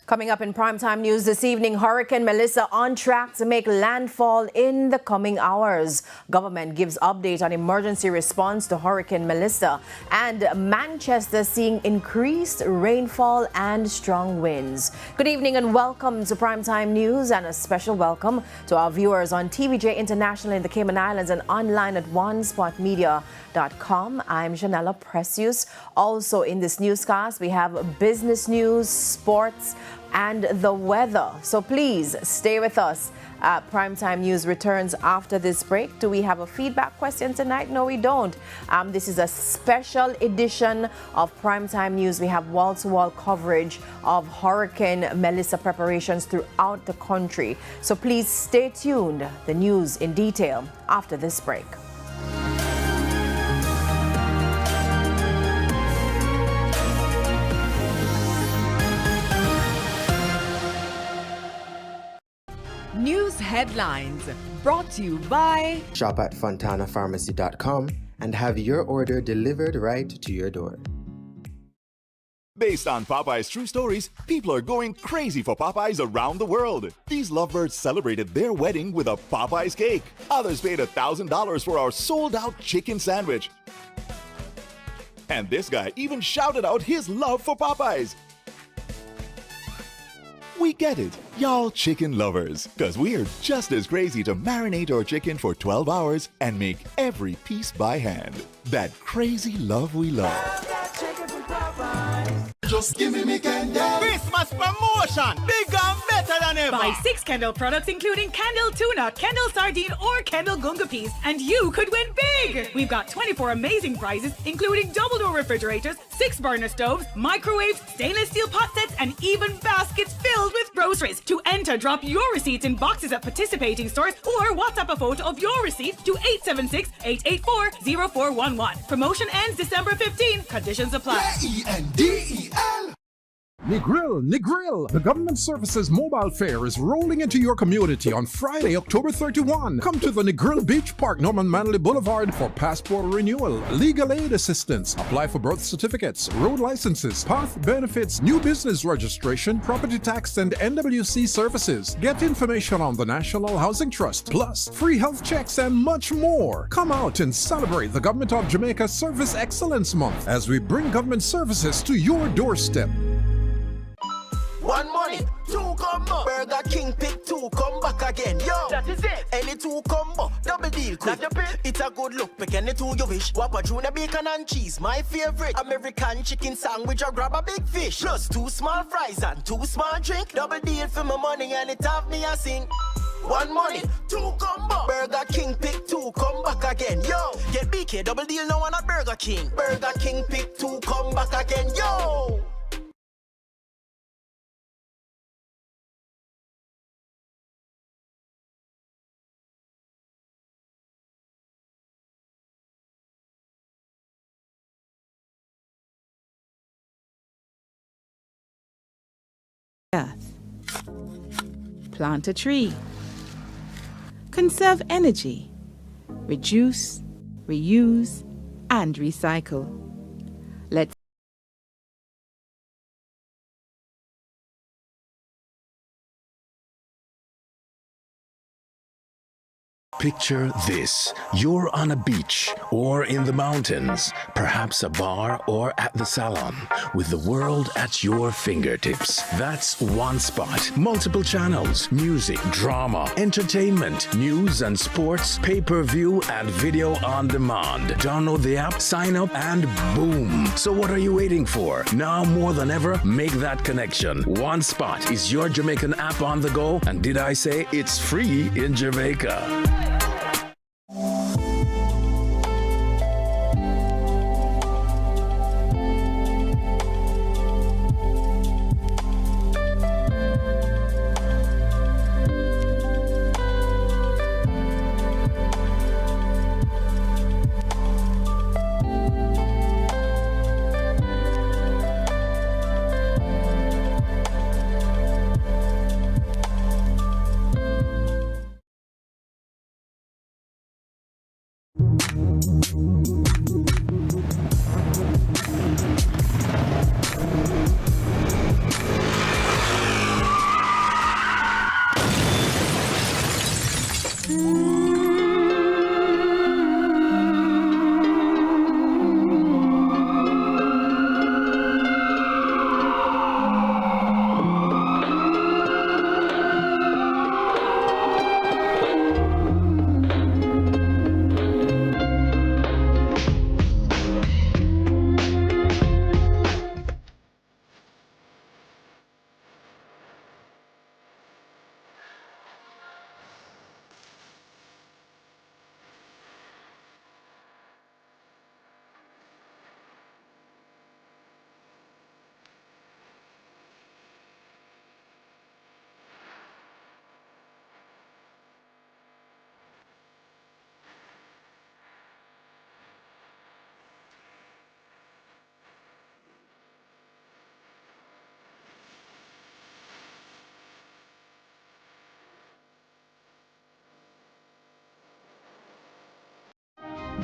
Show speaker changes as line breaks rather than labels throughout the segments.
Coming up in primetime news this evening, Hurricane Melissa on track to make landfall in the coming hours. Government gives update on emergency response to Hurricane Melissa, and Manchester seeing increased rainfall and strong winds. Good evening and welcome to primetime news, and a special welcome to our viewers on TVJ International in the Cayman Islands and online at onespotmedia.com. I'm Janella Precious. Also in this newscast, we have business news, sports, and the weather. So please stay with us. Primetime News returns after this break. Do we have a feedback question tonight? No, we don't. This is a special edition of Primetime News. We have wall-to-wall coverage of Hurricane Melissa preparations throughout the country. So please stay tuned. The news in detail after this break.
News headlines brought to you by
Shop at fontanapharmacy.com and have your order delivered right to your door.
Based on Popeye's true stories, people are going crazy for Popeyes around the world. These lovebirds celebrated their wedding with a Popeyes cake. Others paid $1,000 for our sold-out chicken sandwich. And this guy even shouted out his love for Popeyes. We get it, y'all chicken lovers, because we're just as crazy to marinate our chicken for 12 hours and make every piece by hand. That crazy love we love.
Just give me Kendall.
Christmas promotion, bigger and better than ever.
Buy 6 Kendall products including Kendall Tuna, Kendall Sardine, or Kendall Gunga Peas, and you could win big! We've got 24 amazing prizes, including double-door refrigerators, 6-burner stoves, microwaves, stainless steel pot sets, and even baskets filled with groceries. To enter, drop your receipts in boxes at participating stores or WhatsApp a photo of your receipt to 876-884-0411. Promotion ends December 15. Conditions apply.
Kendel.
Negril! The Government Services Mobile Fair is rolling into your community on Friday, October 31. Come to the Negril Beach Park, Norman Manley Boulevard for passport renewal, legal aid assistance, apply for birth certificates, road licenses, path benefits, new business registration, property tax, and NWC services. Get information on the National Housing Trust, plus free health checks and much more. Come out and celebrate the Government of Jamaica Service Excellence Month as we bring government services to your doorstep.
One money, 2 combo. Burger King pick 2, come back again. Yo, that is it. Any 2 combo, double deal quick. It's a good look, pick any 2 you wish. Whopper tuna, bacon and cheese, my favorite. American chicken sandwich or grab a big fish. Plus 2 small fries and 2 small drink. Double deal for my money and it have me a sing. One money, 2 combo. Burger King pick 2, come back again. Yo, get BK double deal now on a Burger King. Burger King pick 2, come back again. Yo.
Earth. Plant a tree. Conserve energy. Reduce, reuse, and recycle. Let's
Picture this. You're on a beach or in the mountains, perhaps a bar or at the salon, with the world at your fingertips. That's one spot. Multiple channels, music, drama, entertainment, news and sports, pay-per-view and video on demand. Download the app, sign up, and boom. So what are you waiting for? Now more than ever, make that connection. One Spot is your Jamaican app on the go, and did I say it's free in Jamaica?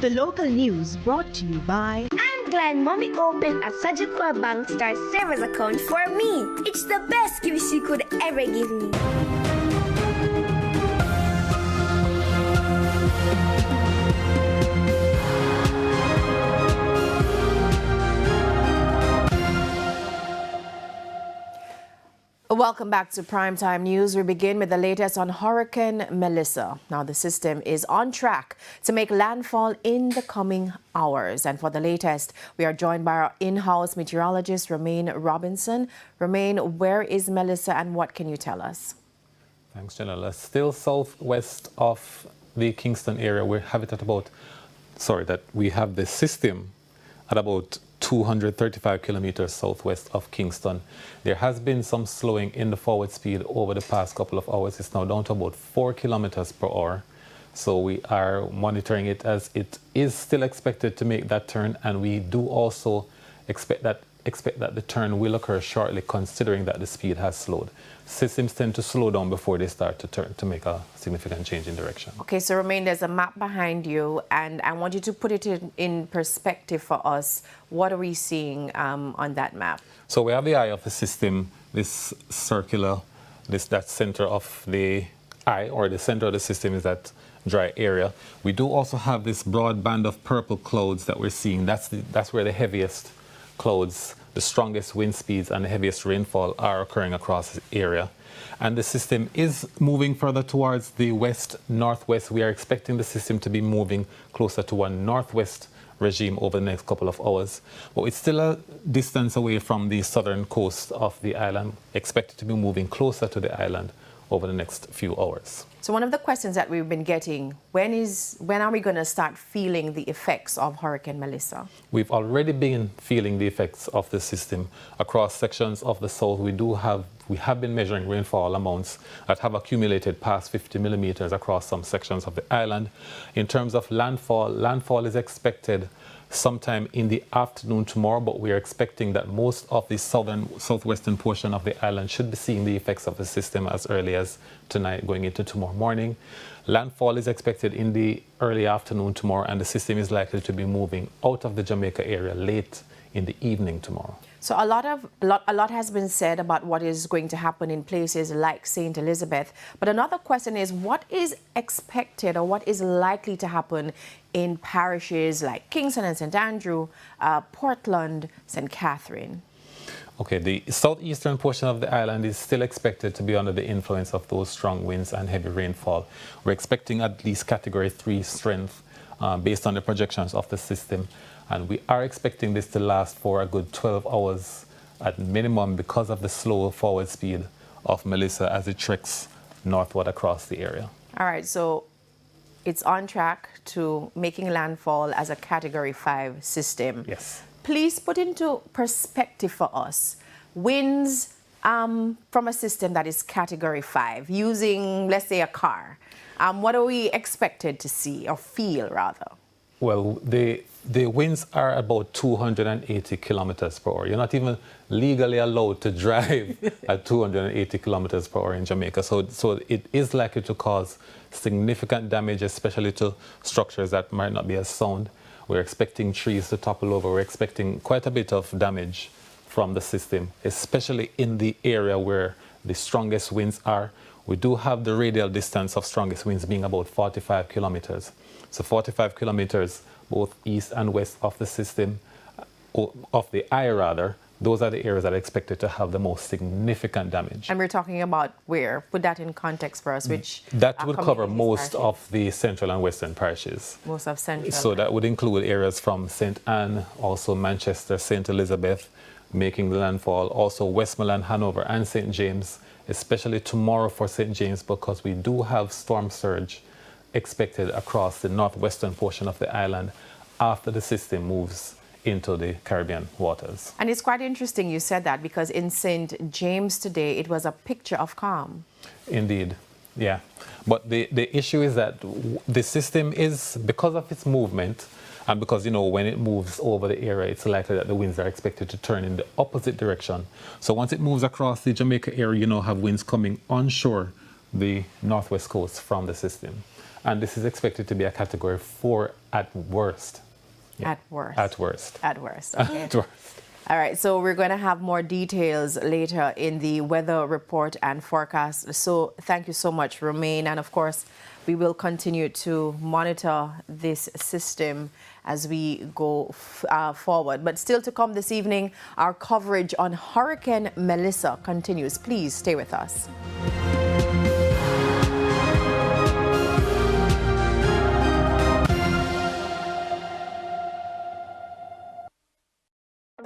The local news brought to you by...
I'm glad Mommy opened a Sagicor Bank Star Savers account for me. It's the best gift she could ever give me.
Welcome back to Primetime News. We begin with the latest on Hurricane Melissa. Now, the system is on track to make landfall in the coming hours. And for the latest, we are joined by our in-house meteorologist, Romaine Robinson. Romaine, where is Melissa and what can you tell us?
Thanks, Janella. Still southwest of the Kingston area. We have it at we have the system at about 235 kilometers southwest of Kingston. There has been some slowing in the forward speed over the past couple of hours. It's now down to about 4 kilometers per hour. So we are monitoring it as it is still expected to make that turn, and we do also expect that the turn will occur shortly, considering that the speed has slowed. Systems tend to slow down before they start to turn to make a significant change in direction. Okay, so Romaine, there's a map behind you, and I want you to put it in perspective for us. What are we seeing on that map? So we have the eye of the system, this circular, that center of the eye, or the center of the system is that dry area. We do also have this broad band of purple clouds that we're seeing. That's where the heaviest clouds, the strongest wind speeds and the heaviest rainfall are occurring across the area. And the system is moving further towards the west-northwest. We are expecting the system to be moving closer to one northwest regime over the next couple of hours. But it's still a distance away from the southern coast of the island, expected to be moving closer to the island over the next few hours. So one of the questions that we've been getting, when are we going to start feeling the effects of Hurricane Melissa? We've already been feeling the effects of the system across sections of the south. We have been measuring rainfall amounts that have accumulated past 50 millimeters across some sections of the island. In terms of landfall is expected sometime in the afternoon tomorrow, but we are expecting that most of the southwestern portion of the island should be seeing the effects of the system as early as tonight going into tomorrow morning. Landfall is expected in the early afternoon tomorrow, and the system is likely to be moving out of the Jamaica area late in the evening tomorrow. So a lot has been said about what is going to happen in places like St. Elizabeth. But another question is, what is expected or what is likely to happen in parishes like Kingston and St. Andrew, Portland, St. Catherine? Okay, the southeastern portion of the island is still expected to be under the influence of those strong winds and heavy rainfall. We're expecting at least Category 3 strength based on the projections of the system. And we are expecting this to last for a good 12 hours at minimum because of the slow forward speed of Melissa as it treks northward across the area. All right, so it's on track to making landfall as a Category 5 system. Yes. Please put into perspective for us winds from a system that is Category 5 using, let's say, a car. What are we expected to see or feel, rather? Well, the winds are about 280 kilometers per hour. You're not even legally allowed to drive at 280 kilometers per hour in Jamaica. So it is likely to cause significant damage, especially to structures that might not be as sound. We're expecting trees to topple over. We're expecting quite a bit of damage from the system, especially in the area where the strongest winds are. We do have the radial distance of strongest winds being about 45 kilometers. So 45 kilometers both east and west of the system, of the eye rather, those are the areas that are expected to have the most significant damage. And we're talking about where? Put that in context for us, which... That would cover most of the central and western parishes. Most of central. So that would include areas from St. Anne, also Manchester, St. Elizabeth, making the landfall, also Westmoreland, Hanover, and St. James, especially tomorrow for St. James, because we do have storm surge expected across the northwestern portion of the island after the system moves into the Caribbean waters. And it's quite interesting you said that, because in St. James today it was a picture of calm. Indeed, yeah. But the issue is that the system is, because of its movement, and because, you know, when it moves over the area, it's likely that the winds are expected to turn in the opposite direction. So once it moves across the Jamaica area, you know, have winds coming onshore the northwest coast from the system. and this is expected to be a Category 4 at worst.
At worst.
At worst.
At worst. Okay.
At worst.
All right, so we're going to have more details later in the weather report and forecast. So thank you so much, Romaine. And of course, we will continue to monitor this system as we go forward. But still to come this evening, our coverage on Hurricane Melissa continues. Please stay with us.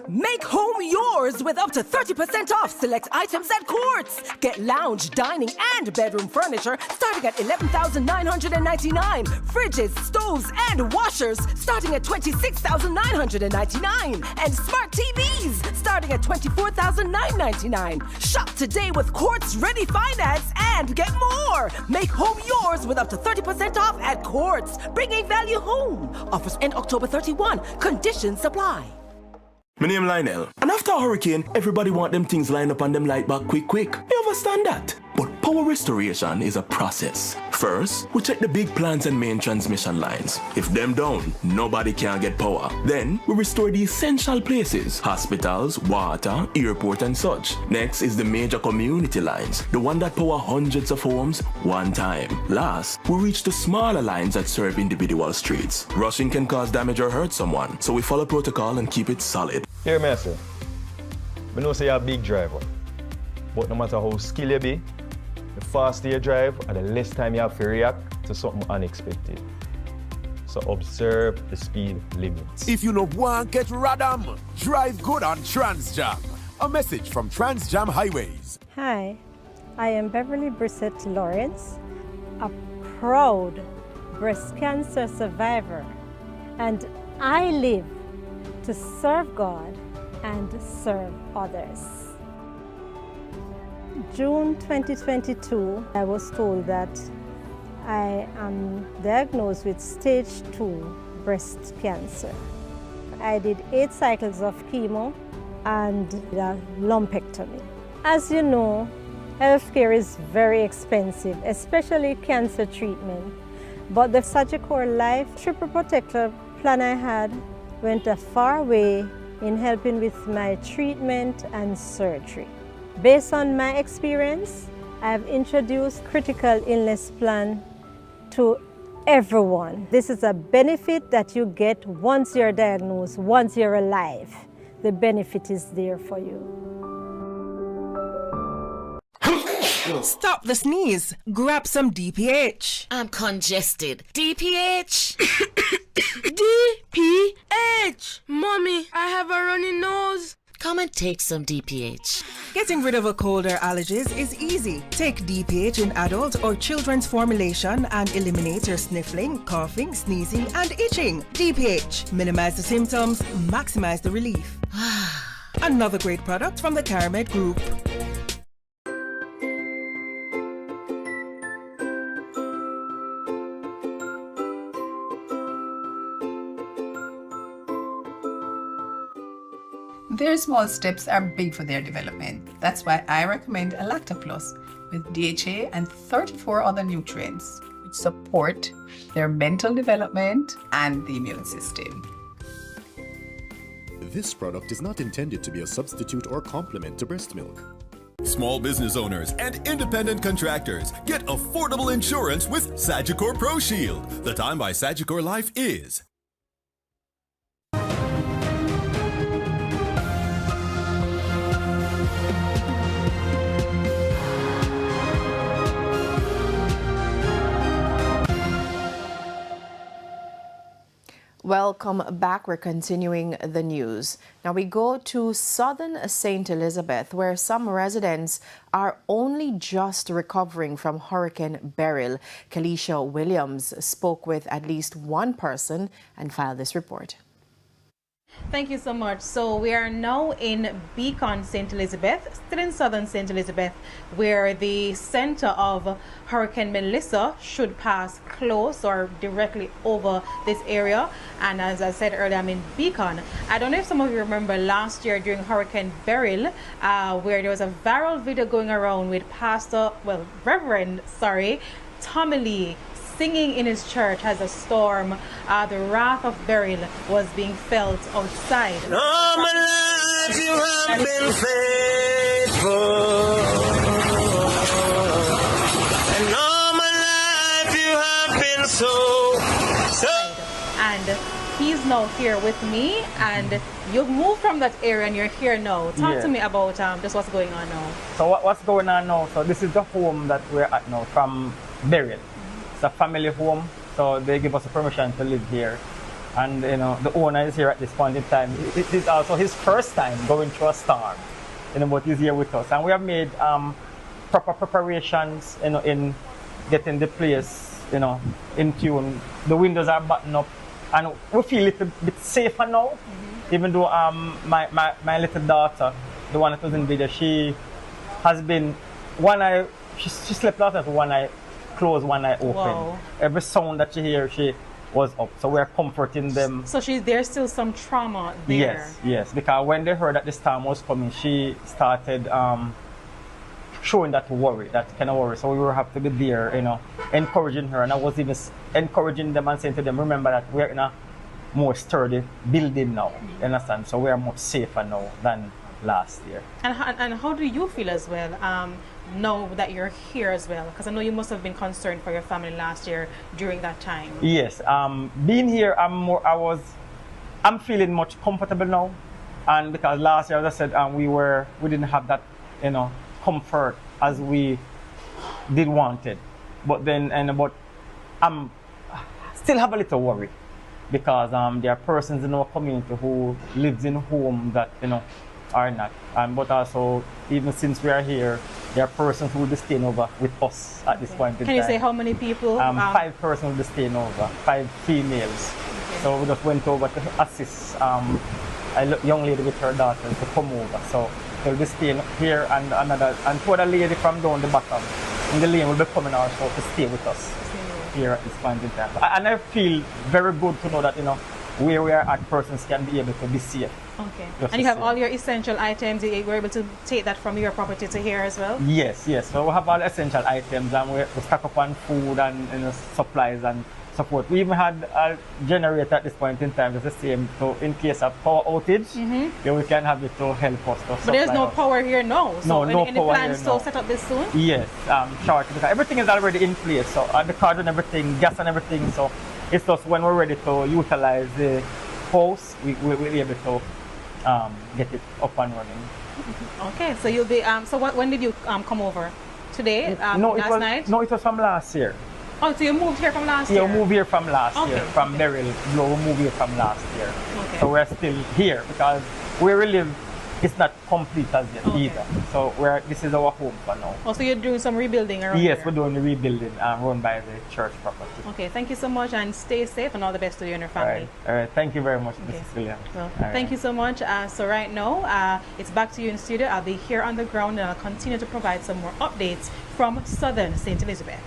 Make home yours with up to 30% off select items at Quartz. Get lounge, dining, and bedroom furniture starting at $11,999. Fridges, stoves, and washers starting at $26,999. And smart TVs starting at $24,999. Shop today with Quartz Ready Finance and get more. Make home yours with up to 30% off at Quartz. Bringing value home. Offers end October 31. Conditions apply.
My name Lionel. And after a hurricane, everybody want them things lined up and them light back quick. You understand that? But power restoration is a process. First, we check the big plants and main transmission lines. If them down, nobody can get power. Then, we restore the essential places. Hospitals, water, airport and such. Next is the major community lines. The one that power hundreds of homes one time. Last, we reach the smaller lines that serve individual streets. Rushing can cause damage or hurt someone. So we follow protocol and keep it solid.
Here, me say, I know say you're a big driver. But no matter how skilled you be, the faster you drive and the less time you have to react to something unexpected. So observe the speed limits.
If you no want get radam, drive good on TransJam. A message from TransJam Highways.
Hi, I am Beverly Brissett Lawrence, a proud breast cancer survivor, and I live to serve God and serve others. June 2022, I was told that I am diagnosed with stage 2 breast cancer. I did 8 cycles of chemo and a lumpectomy. As you know, healthcare is very expensive, especially cancer treatment. But the Sagicor Life Triple Protector plan I had went a far way in helping with my treatment and surgery. Based on my experience, I have introduced critical illness plan to everyone. This is a benefit that you get once you're diagnosed, once you're alive. The benefit is there for you.
Stop the sneeze. Grab some DPH.
I'm congested. DPH.
DPH! Mommy, I have a runny nose.
Come and take some DPH.
Getting rid of a cold or allergies is easy. Take DPH in adult or children's formulation and eliminate your sniffling, coughing, sneezing, and itching. DPH. Minimize the symptoms, maximize the relief. Another great product from the Caramed Group.
Their small steps are big for their development. That's why I recommend Lacta Plus with DHA and 34 other nutrients which support their mental development and the immune system.
This product is not intended to be a substitute or complement to breast milk.
Small business owners and independent contractors get affordable insurance with Sagicor Pro Shield. The time by Sagicor Life is
Welcome back. We're continuing the news. Now we go to southern St. Elizabeth, where some residents are only just recovering from Hurricane Beryl. Kalisha Williams spoke with at least one person and filed this report.
Thank you so much. So we are now in Beacon, St. Elizabeth, still in southern St. Elizabeth, where the center of Hurricane Melissa should pass close or directly over this area. And as I said earlier, I'm in Beacon. I don't know if some of you remember last year during Hurricane Beryl, where there was a viral video going around with Reverend Tommy Lee singing in his church as a storm. The wrath of Beryl was being felt outside.
All my life you have been faithful, and all my life you have been so.
And he's now here with me, and you've moved from that area and you're here now. Talk to me about just what's going on now.
So what's going on now? So this is the home that we're at now from Beryl. It's a family home, so they give us a permission to live here. And you know, the owner is here at this point in time. It is also his first time going through a storm, you know, but he's here with us. And we have made proper preparations, you know, in getting the place, you know, in tune. The windows are buttoned up, and we feel a little bit safer now. Even though my little daughter, the one that was in video, she has been she slept last night with one eye closed, one eye open.
Wow.
Every sound that she hears, she was up. So we're comforting them.
So there's still some trauma there.
Yes, because when they heard that the storm was coming, she started showing that worry, that kind of worry. So we will have to be there, you know, encouraging her. And I was even encouraging them and saying to them, remember that we're in a more sturdy building now, you understand? So we are much safer now than last year.
And how do you feel as well now that you're here as well? Because I know you must have been concerned for your family last year during that time.
Yes, being here, I'm feeling much comfortable now. And because last year, as I said, we didn't have that, you know, comfort as we did wanted. But then, I'm still have a little worry, because there are persons in our community who lives in homes that, you know, are not. But also, even since we are here, there are persons who will be staying over with us at this point in time.
Can you say how many people?
5 persons will be staying over, 5 females. Okay. So we just went over to assist a young lady with her daughter to come over. So they'll be staying here, and two other lady from down the bottom in the lane will be coming also to stay with us here at this point in time. And I feel very good to know that, you know, where we are at, persons can be able to be safe.
Okay. And you have all your essential items. You were able to take that from your property to here as well?
Yes. So we have all the essential items, and we stock up on food and, you know, supplies and support. We even had a generator at this point in time. It's the same. So in case of power outage, we can have it to help us.
But there's no power here now. So
no
any plans to set up this soon?
Yes, short, because everything is already in place. So the card and everything, gas and everything. So it's just when we're ready to utilize the house, we'll be able to get it up and running.
Okay, so you'll be. So when did you come over? Today? Last night?
No, it was from last year.
Oh, so you moved here from last year?
Yeah, we moved here from last year, from Beryl. We moved here from last year. Okay. So we're still here because where we live is not complete as yet either. So this is our home for now.
Oh, so you're doing some rebuilding around here?
Yes, we're doing the rebuilding run by the church property.
Okay, thank you so much, and stay safe, and all the best to you and your family.
All right. Thank you very much, Mrs. Williams.
Well, thank you so much. So right now, it's back to you in studio. I'll be here on the ground, and I'll continue to provide some more updates from southern St. Elizabeth.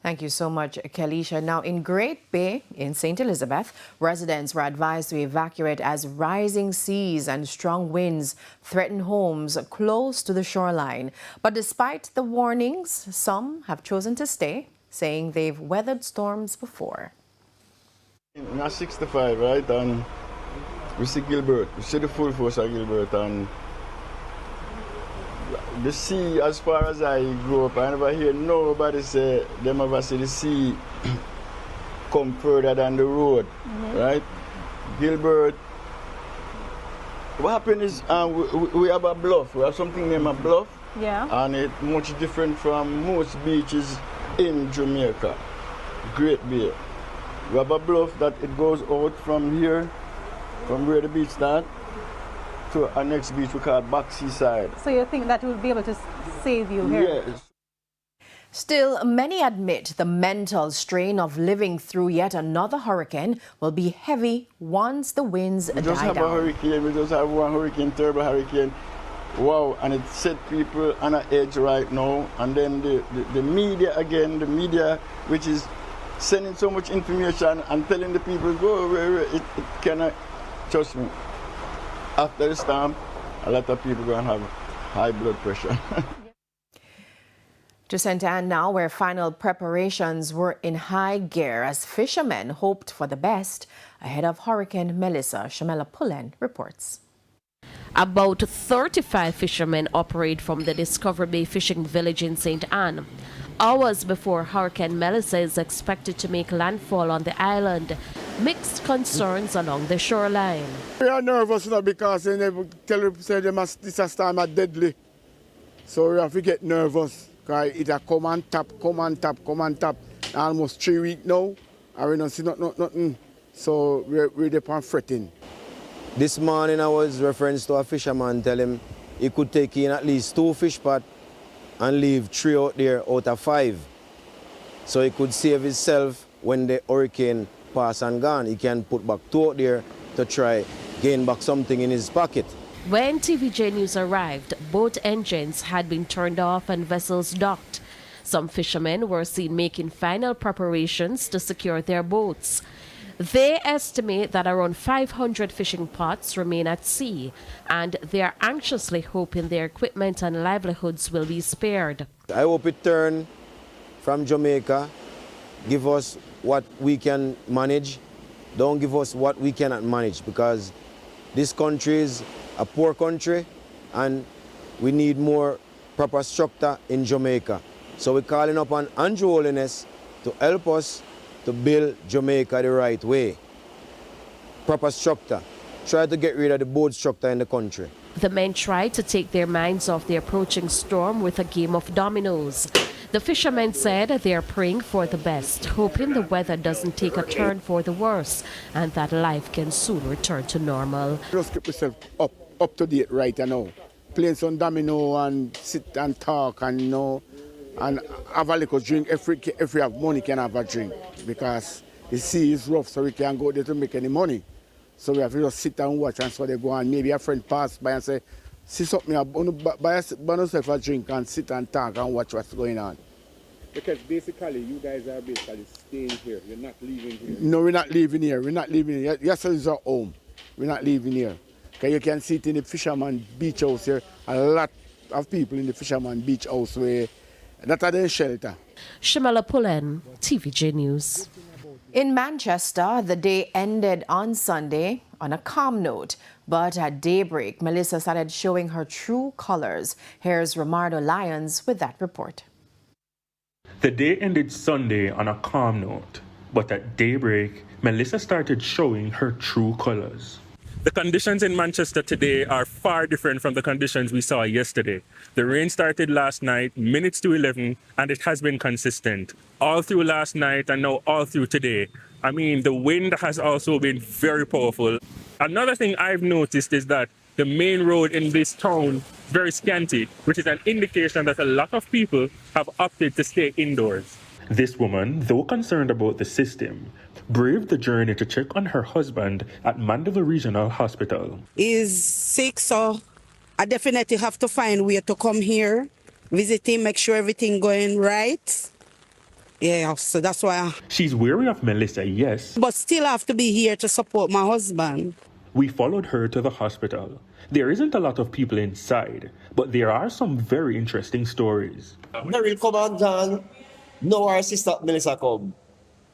Thank you so much, Kelisha. Now, in Great Bay in St. Elizabeth, residents were advised to evacuate as rising seas and strong winds threaten homes close to the shoreline. But despite the warnings, some have chosen to stay, saying they've weathered storms before.
I'm 65, right? And we see Gilbert. We see the full force of Gilbert. And the sea, as far as I grew up, I never hear nobody say them ever see the sea come further than the road, right? Gilbert, what happened is we have a bluff. We have something named a bluff.
Yeah.
And it's much different from most beaches in Jamaica, Great Bay. We have a bluff that it goes out from here, from where the beach starts, to our next beach we call Baxi Side.
So you think that will be able to save you here?
Yes.
Still, many admit the mental strain of living through yet another hurricane will be heavy once the winds die down.
We just have a hurricane, we just have one hurricane, terrible hurricane. Wow, and it set people on an edge right now. And then the media again, the media which is sending so much information and telling the people, go away, it cannot, trust me. After the storm, a lot of people are going to have high blood pressure.
To St. Anne now, where final preparations were in high gear as fishermen hoped for the best ahead of Hurricane Melissa. Shamela Pullen reports.
About 35 fishermen operate from the Discovery Bay fishing village in St. Anne. Hours before Hurricane Melissa is expected to make landfall on the island, mixed concerns along the shoreline.
We are nervous now because they never tell us this time are deadly. So we have to get nervous. Because it a come and tap. Almost 3 weeks now, and we don't see nothing. So we're upon fretting.
This morning I was referring to a fisherman, tell him he could take in at least 2 fish pots and leave 3 out there out of 5. So he could save himself when the hurricane pass and gone. He can put back 2 out there to try gain back something in his pocket.
When TVJ News arrived, boat engines had been turned off and vessels docked. Some fishermen were seen making final preparations to secure their boats. They estimate that around 500 fishing pots remain at sea, and they are anxiously hoping their equipment and livelihoods will be spared.
I hope it turn from Jamaica, give us what we can manage, don't give us what we cannot manage, because this country is a poor country and we need more proper structure in Jamaica. So we're calling upon Andrew Holiness to help us to build Jamaica the right way. Proper structure. Try to get rid of the boat structure in the country.
The men tried to take their minds off the approaching storm with a game of dominoes. The fishermen said they are praying for the best, hoping the weather doesn't take a turn for the worse and that life can soon return to normal.
Just keep yourself up to date right now. Playing some domino and sit and talk and and have a little drink. If we have money, can have a drink, because the sea is rough, so we can't go there to make any money. So we have to just sit and watch, and so they go on. Maybe a friend pass by and say, see something, buy yourself a drink and sit and talk and watch what's going on.
Because basically you guys are basically staying here, you're not leaving here.
No, we're not leaving here. Yes, it's our home. We're not leaving here. Because you can see it in the Fisherman Beach House here. A lot of people in the Fisherman Beach House where that are their shelter.
Shamela Pullen, TVJ News.
In Manchester, the day ended on Sunday on a calm note. But at daybreak, Melissa started showing her true colors. Here's Romardo Lyons with that report.
The day ended Sunday on a calm note, but at daybreak, Melissa started showing her true colors. The conditions in Manchester today are far different from the conditions we saw yesterday. The rain started last night, minutes to 11, and it has been consistent. All through last night and now all through today. I mean, the wind has also been very powerful. Another thing I've noticed is that the main road in this town is very scanty, which is an indication that a lot of people have opted to stay indoors. This woman, though concerned about the system, braved the journey to check on her husband at Montego Regional Hospital.
He's sick, so I definitely have to find a way to come here, visit him, make sure everything going right. Yeah, so that's why.
She's wary of Melissa, yes.
But still have to be here to support my husband.
We followed her to the hospital. There isn't a lot of people inside, but there are some very interesting stories.
Daryl come and gone. No, our sister Melissa come.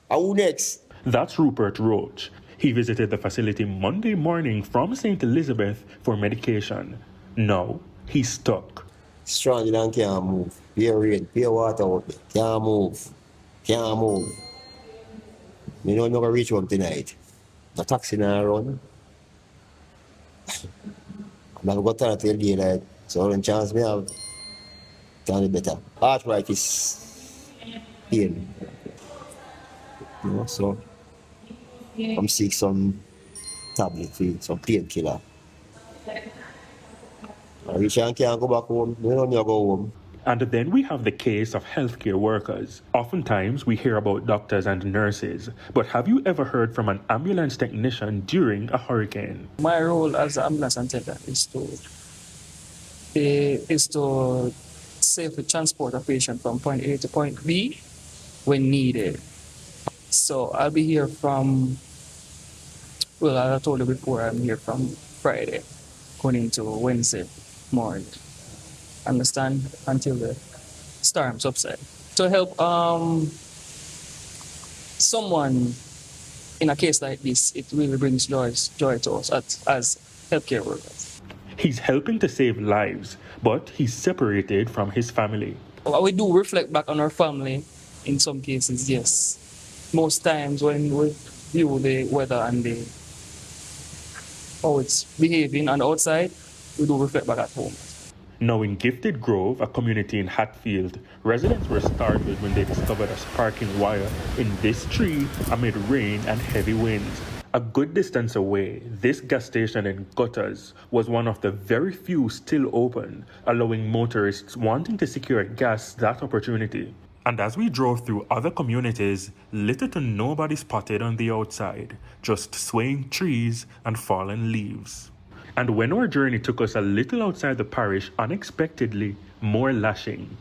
Who next?
That's Rupert Roach. He visited the facility Monday morning from St. Elizabeth for medication. Now, he's stuck.
Stranded and can't move. Pure rain, pure water out there. Can't move. Can't move. You know I'm not going to reach home tonight. The taxi now run. I'm not going to turn till daylight. So the chance me have, can be better. Arthritis. Pain. You know, so I'm sick some tablet for some painkiller. I reach and can't go back home. You don't need to go home.
And then we have the case of healthcare workers. Oftentimes we hear about doctors and nurses, but have you ever heard from an ambulance technician during a hurricane?
My role as an ambulance attendant is to safely transport a patient from point A to point B when needed. So I'll be here from, well, I told you before, I'm here from Friday going into Wednesday morning. Understand? Until the storm subside. To help someone in a case like this, it really brings joy to us as healthcare workers.
He's helping to save lives, but he's separated from his family.
We do reflect back on our family in some cases, yes. Most times when we view the weather and how it's behaving on the outside, we do reflect back at home.
Now in Gifted Grove, a community in Hatfield, residents were startled when they discovered a sparking wire in this tree amid rain and heavy winds. A good distance away, this gas station in Gutters was one of the very few still open, allowing motorists wanting to secure gas that opportunity. And as we drove through other communities, little to nobody spotted on the outside, just swaying trees and fallen leaves. And when our journey took us a little outside the parish, unexpectedly, more lashing.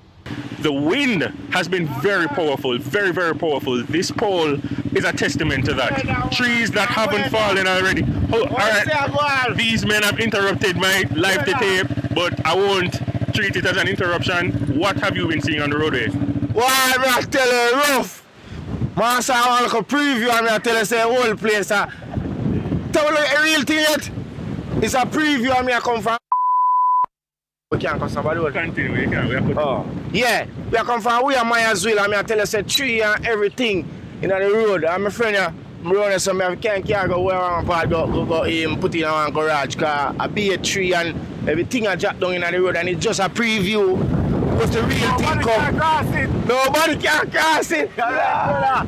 The wind has been very powerful, very, very powerful. This pole is a testament to that. Trees that haven't fallen already. Oh, all right, these men have interrupted my live to tape, but I won't treat it as an interruption. What have you been seeing on the roadway?
Well, I'm telling you, rough. Man, so I want to preview and I tell you, say, whole place. Tell you a real thing yet. It's a preview and I come from. We can't come from the road.
Continue, we can.
Oh, yeah. We come from where I as well. And I tell you, say, tree and everything in the road. And my friend, I'm running so I can't go where I want to go put in a garage. Because I be a tree and everything I jack down in the road and it's just a preview. What's the real thing come? Nobody can cross it. God,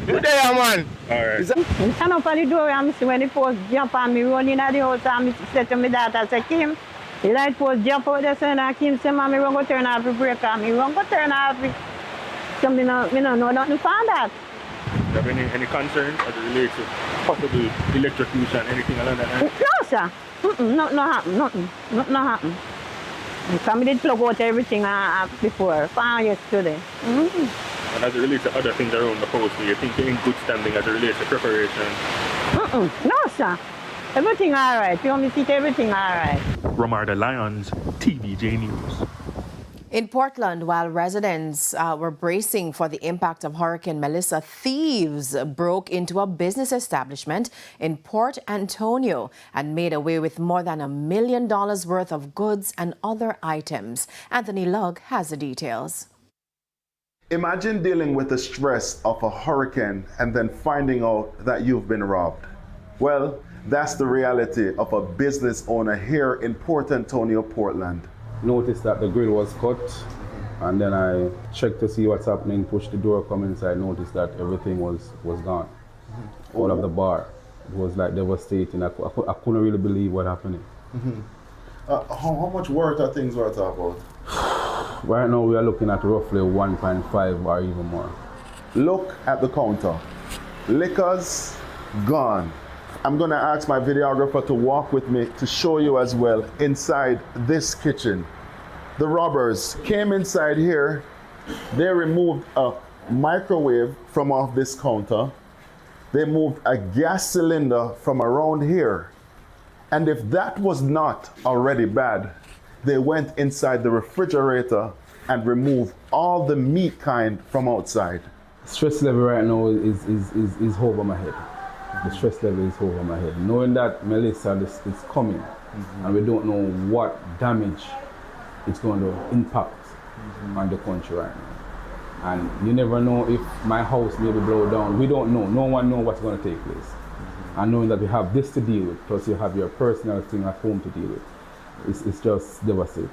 you there, man?
Alright.
I stand up at the door and see when the post jump on me, run in at the house and I said to my daughter, say, Kim, the light post jump out there, and Kim say, Mom, I won't go turn off the brake on me, won't go turn off the... So I don't know nothing for that.
Do you have any concerns as it relates to possible electrocution, anything along that line?
No, sir. Nothing happen, nothing happen. Somebody did plug out everything before, yesterday.
And as it relates to other things around the house, do you think you're in good standing as it relates to preparation?
No, sir. Everything all right. You want me to see everything all right.
Romarda Lyons, TVJ News.
In Portland, while residents were bracing for the impact of Hurricane Melissa, thieves broke into a business establishment in Port Antonio and made away with more than $1 million worth of goods and other items. Anthony Lugg has the details.
Imagine dealing with the stress of a hurricane and then finding out that you've been robbed. Well, that's the reality of a business owner here in Port Antonio, Portland.
Noticed that the grill was cut, and then I checked to see what's happening, pushed the door, come inside, noticed that everything was gone. All of the bar. It was like devastating. I couldn't really believe what happened.
How much worth are things worth about?
Right now we are looking at roughly 1.5 or even more.
Look at the counter. Liquors gone. I'm going to ask my videographer to walk with me to show you as well inside this kitchen. The robbers came inside here. They removed a microwave from off this counter. They moved a gas cylinder from around here. And if that was not already bad, they went inside the refrigerator and removed all the meat kind from outside.
Stress level right now is over my head. The stress level is over my head. Knowing that Melissa is coming and we don't know what damage it's going to impact on the country right now. And you never know if my house may be blown down. We don't know. No one knows what's going to take place. And knowing that we have this to deal with, plus you have your personal thing at home to deal with, it's just devastating.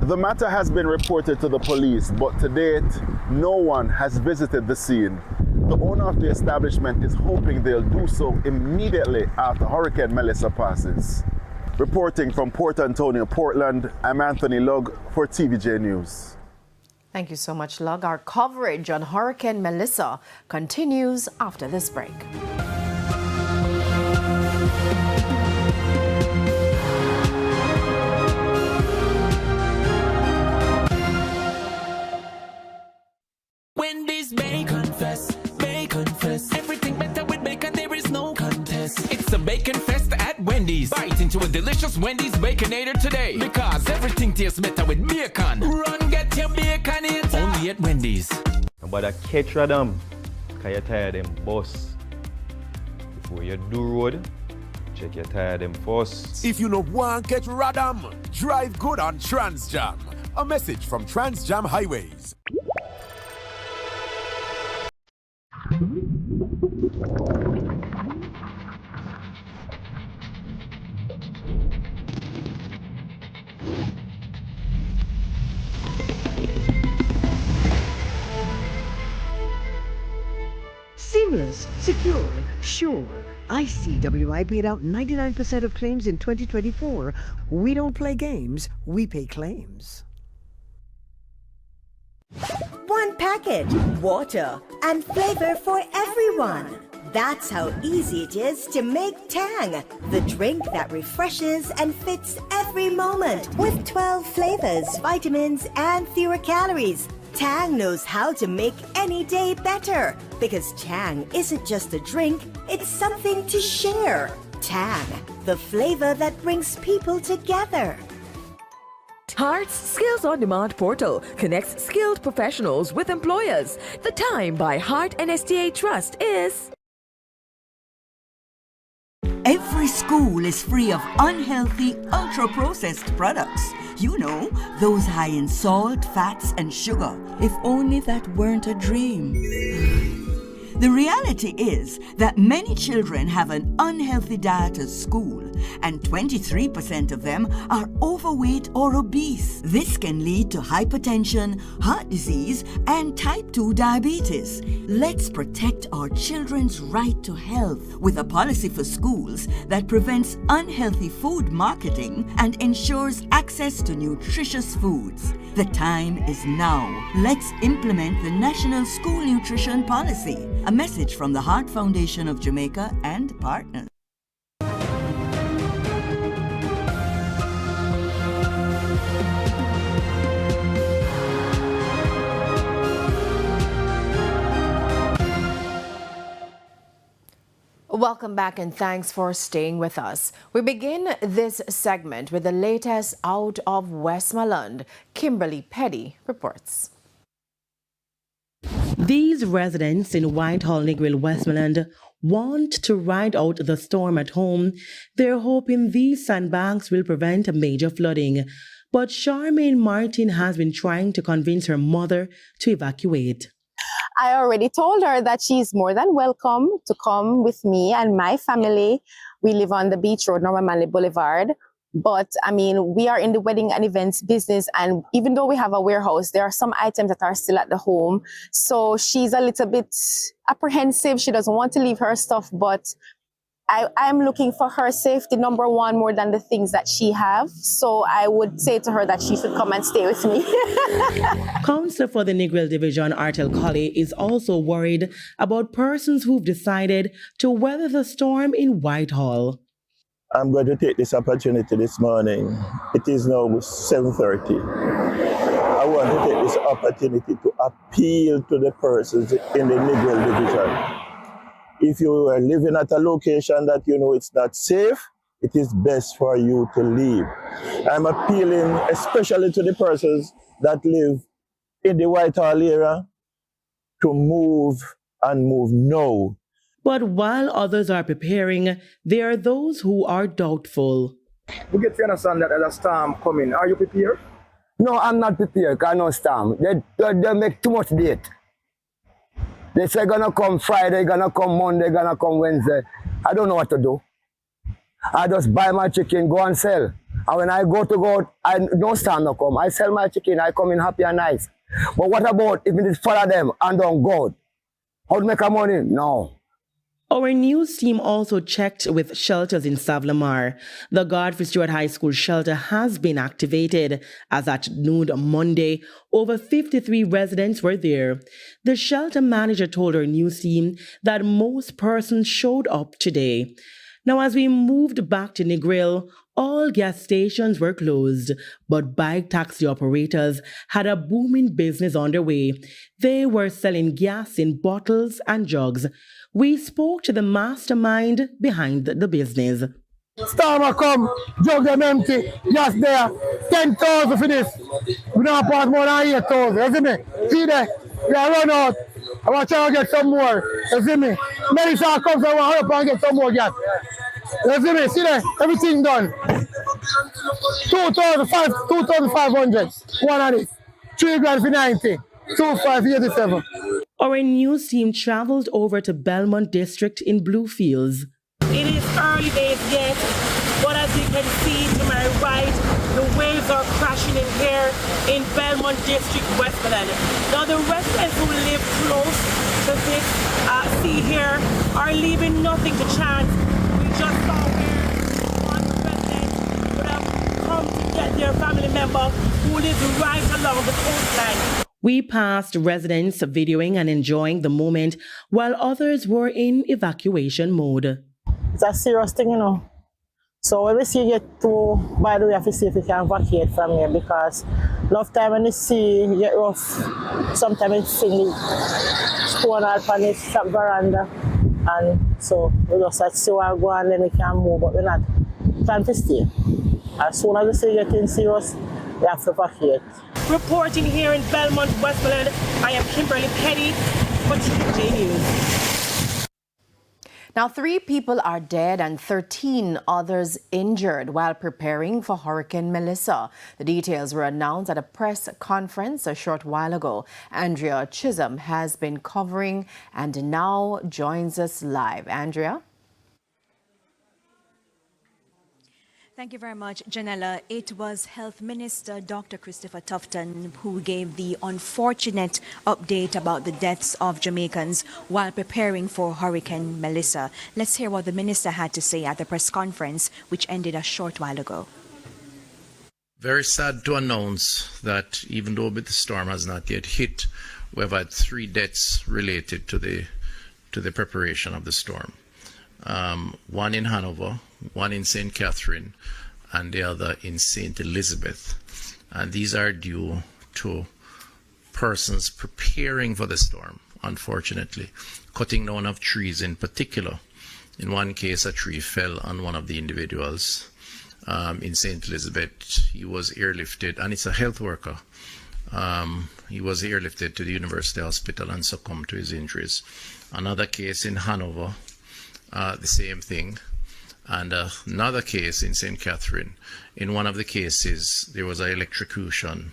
The matter has been reported to the police, but to date, no one has visited the scene. The owner of the establishment is hoping they'll do so immediately after Hurricane Melissa passes. Reporting from Port Antonio, Portland, I'm Anthony Lugg for TVJ News.
Thank you so much, Lugg. Our coverage on Hurricane Melissa continues after this break.
Wendy's Bacon Fest, Bacon Fest. Everything better with bacon, there is no contest. It's a Bacon Fest at Wendy's. Bite into a delicious Wendy's Baconator today, because everything tastes better with bacon. Run, get your bacon.
at Wendy's.
But I catch them, because you tire them bus. Before you do road, check your tire them first.
If you no want catch Radam, drive good on TransJam. A message from TransJam Highways.
Seamless, secure, sure. ICWI paid out 99% of claims in 2024. We don't play games, we pay claims.
One package, water, and flavor for everyone. That's how easy it is to make Tang, the drink that refreshes and fits every moment. With 12 flavors, vitamins, and fewer calories, Tang knows how to make any day better. Because Tang isn't just a drink, it's something to share. Tang, the flavor that brings people together.
Heart's Skills On Demand portal connects skilled professionals with employers. The time by Heart and STA Trust is...
Every school is free of unhealthy, ultra-processed products. You know, those high in salt, fats, and sugar. If only that weren't a dream. The reality is that many children have an unhealthy diet at school, and 23% of them are overweight or obese. This can lead to hypertension, heart disease, and type 2 diabetes. Let's protect our children's right to health with a policy for schools that prevents unhealthy food marketing and ensures access to nutritious foods. The time is now. Let's implement the National School Nutrition Policy. A message from the Heart Foundation of Jamaica and partners.
Welcome back and thanks for staying with us. We begin this segment with the latest out of Westmoreland. Kimberly Petty reports.
These residents in Whitehall, Negril, Westmoreland want to ride out the storm at home. They're hoping these sandbanks will prevent major flooding. But Charmaine Martin has been trying to convince her mother to evacuate.
I already told her that she's more than welcome to come with me and my family. We live on the Beach Road, Norman Manley Boulevard. But I mean, we are in the wedding and events business, and even though we have a warehouse, there are some items that are still at the home. So she's a little bit apprehensive. She doesn't want to leave her stuff, but I'm looking for her safety, number one, more than the things that she have. So I would say to her that she should come and stay with me.
Councillor for the Negril Division, Artel Colley, is also worried about persons who've decided to weather the storm in Whitehall.
I'm going to take this opportunity this morning. It is now 7:30. I want to take this opportunity to appeal to the persons in the Negril Division. If you are living at a location that you know it's not safe, it is best for you to leave. I'm appealing especially to the persons that live in the Whitehall area to move and move now.
But while others are preparing, there are those who are doubtful.
We get to understand that there's a storm coming. Are you prepared?
No, I'm not prepared because no storm. They make too much date. They say gonna come Friday, gonna come Monday, gonna come Wednesday. I don't know what to do. I just buy my chicken, go and sell. And when I go, no storm no come. I sell my chicken, I come in happy and nice. But what about if it is follow them and don't go? How to make a money? No.
Our news team also checked with shelters in Savlamar. The Godfrey Stewart High School shelter has been activated as at noon Monday, over 53 residents were there. The shelter manager told our news team that most persons showed up today. Now, as we moved back to Negril, all gas stations were closed, but bike taxi operators had a booming business underway. They were selling gas in bottles and jugs. We spoke to the mastermind behind the business.
Storm come, jug them empty, just there. 10,000 for this. We don't pass more than 8,000, you see me? See there? We are run out. I want to try to get some more, you see me? Melissa comes, I want to help and get some more gas. You see me? See there? Everything done. 2,500. One of this. 3 grand for 90. 2,587.
Our news team traveled over to Belmont District in Bluefields.
It is early days yet, but as you can see to my right, the waves are crashing in here in Belmont District, Westmoreland. Now the residents who live close to this sea here are leaving nothing to chance. We just saw where one resident would have come to get their family member who lives right along the coastline.
We passed residents videoing and enjoying the moment while others were in evacuation mode.
It's a serious thing, you know. So when we see you get to, by the way, we have to see if we can evacuate from here because enough time when the sea get rough, sometimes it's silly. Stone out on the shop veranda. And so we just have to see where we go and then we can move, but we're not trying to stay. As soon as the sea gets serious, we have to evacuate.
Reporting here in Belmont, Westmoreland, I am Kimberly Petty for TJ News.
Now, 3 people are dead and 13 others injured while preparing for Hurricane Melissa. The details were announced at a press conference a short while ago. Andrea Chisholm has been covering and now joins us live. Andrea?
Thank you very much, Janella. It was Health Minister Dr. Christopher Tufton who gave the unfortunate update about the deaths of Jamaicans while preparing for Hurricane Melissa. Let's hear what the minister had to say at the press conference, which ended a short while ago.
Very sad to announce that even though the storm has not yet hit, we've had 3 deaths related to the preparation of the storm. One in Hanover, one in St. Catherine, and the other in St. Elizabeth. And these are due to persons preparing for the storm, unfortunately, cutting down of trees in particular. In one case, a tree fell on one of the individuals. In St. Elizabeth, he was airlifted, and it's a health worker. He was airlifted to the University Hospital and succumbed to his injuries. Another case in Hanover, the same thing. And another case in St. Catherine. In one of the cases, there was an electrocution,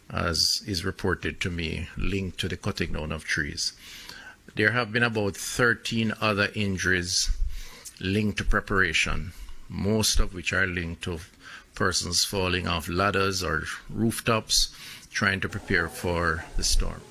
as is reported to me, linked to the cutting down of trees. There have been about 13 other injuries linked to preparation, most of which are linked to persons falling off ladders or rooftops, trying to prepare for the storm.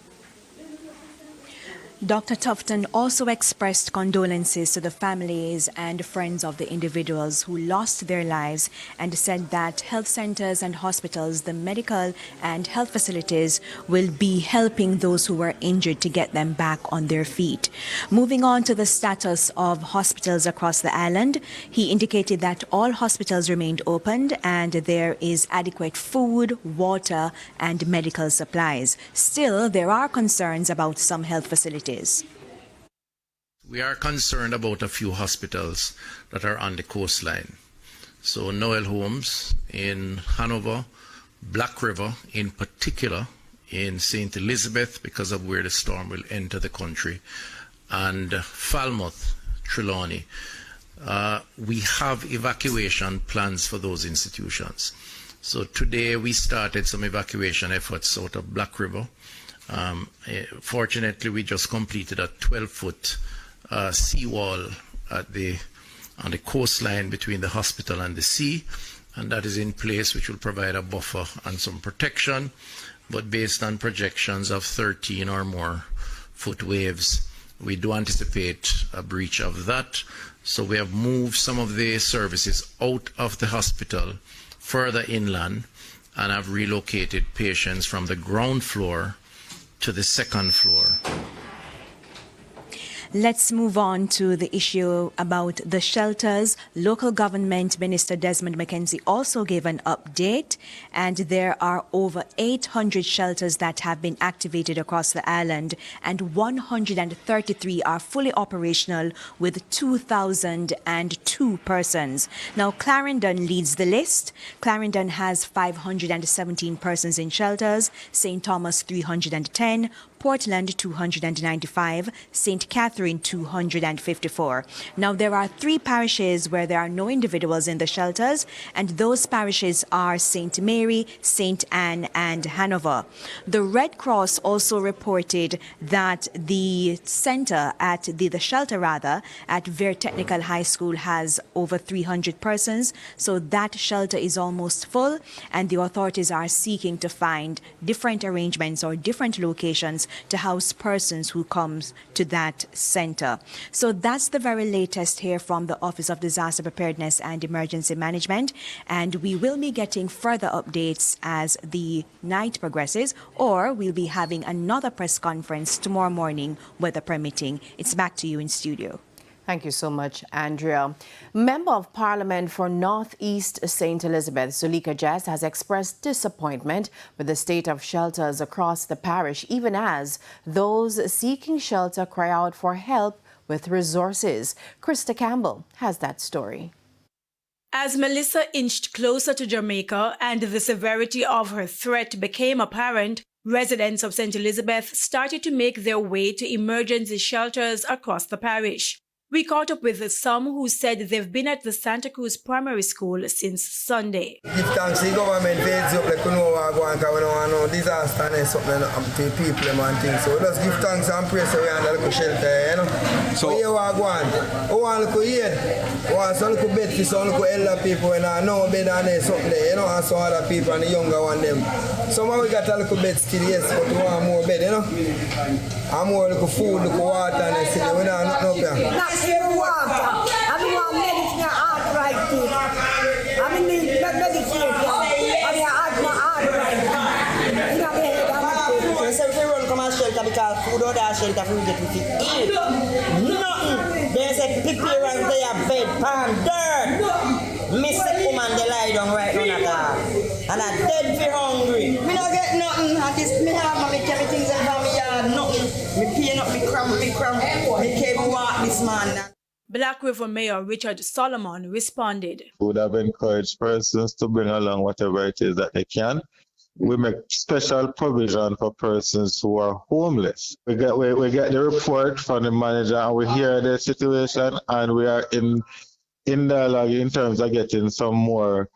Dr. Tufton also expressed condolences to the families and friends of the individuals who lost their lives and said that health centers and hospitals, the medical and health facilities will be helping those who were injured to get them back on their feet. Moving on to the status of hospitals across the island, he indicated that all hospitals remained opened and there is adequate food, water and medical supplies. Still, there are concerns about some health facilities.
We are concerned about a few hospitals that are on the coastline. So Noel Holmes in Hanover, Black River in particular, in St. Elizabeth because of where the storm will enter the country, and Falmouth, Trelawney. We have evacuation plans for those institutions. So today we started some evacuation efforts out of Black River. Fortunately, we just completed a 12-foot seawall on the coastline between the hospital and the sea, and that is in place, which will provide a buffer and some protection. But based on projections of 13 or more foot waves, we do anticipate a breach of that. So we have moved some of the services out of the hospital further inland and have relocated patients from the ground floor to the second floor.
Let's move on to the issue about the shelters. Local Government Minister Desmond McKenzie also gave an update, and there are over 800 shelters that have been activated across the island, and 133 are fully operational with 2,002 persons. Now, Clarendon leads the list. Clarendon has 517 persons in shelters, St. Thomas 310, Portland 295, St. Catherine 254. Now, there are 3 parishes where there are no individuals in the shelters, and those parishes are St. Mary, St. Anne, and Hanover. The Red Cross also reported that the center at the shelter rather at Vere Technical High School has over 300 persons, so that shelter is almost full, and the authorities are seeking to find different arrangements or different locations to house persons who comes to that center. So that's the very latest here from the Office of Disaster Preparedness and Emergency Management, and we will be getting further updates as the night progresses, or we'll be having another press conference tomorrow morning, weather permitting. It's back to you in studio.
Thank you so much, Andrea. Member of Parliament for North East St. Elizabeth, Zuleika Jess, has expressed disappointment with the state of shelters across the parish, even as those seeking shelter cry out for help with resources. Krista Campbell has that story.
As Melissa inched closer to Jamaica and the severity of her threat became apparent, residents of St. Elizabeth started to make their way to emergency shelters across the parish. We caught up with some who said they've been at the Santa Cruz Primary School since Sunday.
Give thanks to the government for heads up, like we know what going on, because we don't want no disaster and something to people and things. So just give thanks and praise so we under the shelter, you know. So here what going on. We want a little aid. We want some little bed for some little elder people and no bed and there something there, you know, and some other people and the younger one them. Some we got a little bed still, yes, but we want more bed, you know. And more little food, little water and everything. We don't have nothing up here.
Water. I don't want medicine arthritis. I need medication. I have my arthritis.
So if we run come and shelter because food or that shelter we get with it eat. Nothing. They say pick your and they have bed, pan, dirt. Mr. Woman they lie down right on at all. And I dead for hungry. Me not get nothing. And this me have my things in my yard. Nothing. Me paying up me cram. Me cable walk this man.
Black River Mayor Richard Solomon responded.
We would have encouraged persons to bring along whatever it is that they can. We make special provision for persons who are homeless. We get the report from the manager and we hear the situation and we are in dialogue in terms of getting some more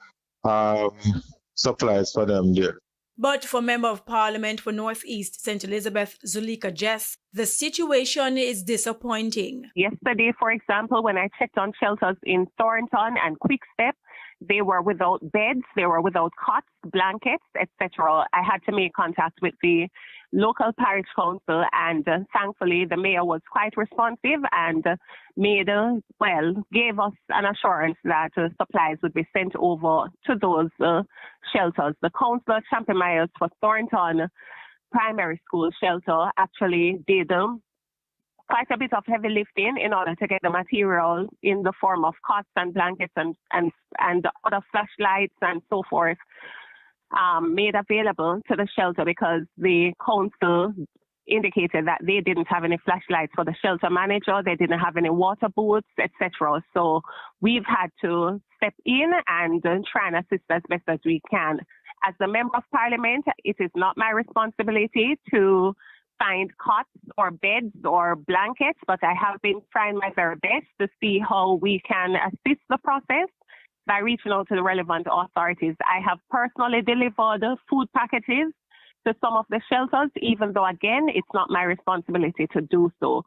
supplies for them there.
But for Member of Parliament for North East St. Elizabeth, Zuleika Jess, the situation is disappointing.
Yesterday, for example, when I checked on shelters in Thornton and Quickstep, they were without beds, they were without cots, blankets, etc. I had to make contact with the local parish council and thankfully the mayor was quite responsive and gave us an assurance that supplies would be sent over to those shelters. The councillor, Champion Myers for Thornton Primary School Shelter, actually did quite a bit of heavy lifting in order to get the material in the form of cots and blankets and other flashlights and so forth made available to the shelter because the council indicated that they didn't have any flashlights for the shelter manager, they didn't have any water boots, etc. So we've had to step in and try and assist as best as we can. As the Member of Parliament, it is not my responsibility to find cots or beds or blankets, but I have been trying my very best to see how we can assist the process by reaching out to the relevant authorities. I have personally delivered food packages to some of the shelters, even though, again, it's not my responsibility to do so.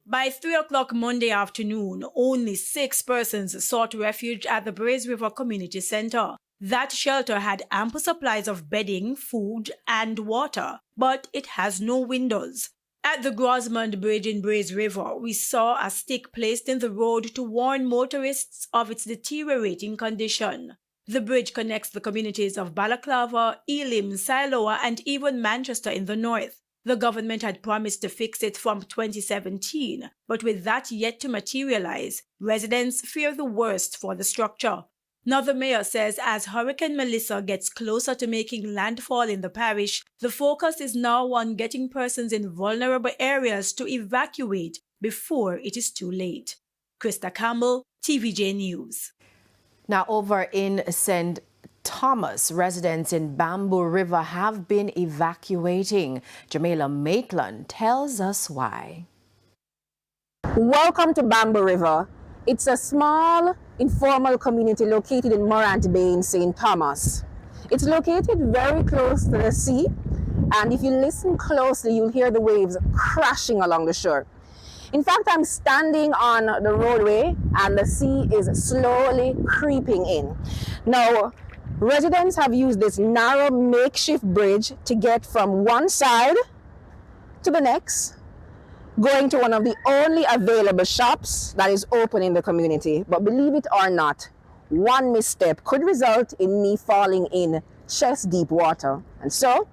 By 3 o'clock Monday afternoon, only 6 persons sought refuge at the Braze River Community Center. That shelter had ample supplies of bedding, food, and water, but it has no windows. At the Grosmond Bridge in Braze River, we saw a stick placed in the road to warn motorists of its deteriorating condition. The bridge connects the communities of Balaclava, Elim, Siloa, and even Manchester in the north. The government had promised to fix it from 2017, but with that yet to materialize, residents fear the worst for the structure. Now, the mayor says as Hurricane Melissa gets closer to making landfall in the parish, the focus is now on getting persons in vulnerable areas to evacuate before it is too late. Krista Campbell, TVJ News.
Now, over in St. Thomas, residents in Bamboo River have been evacuating. Jamila Maitland tells us why.
Welcome to Bamboo River. It's a small, informal community located in Montego Bay in St. Thomas. It's located very close to the sea, and if you listen closely, you'll hear the waves crashing along the shore. In fact, I'm standing on the roadway, and the sea is slowly creeping in. Now, residents have used this narrow makeshift bridge to get from one side to the next, going to one of the only available shops that is open in the community. But believe it or not, one misstep could result in me falling in chest-deep water. And so,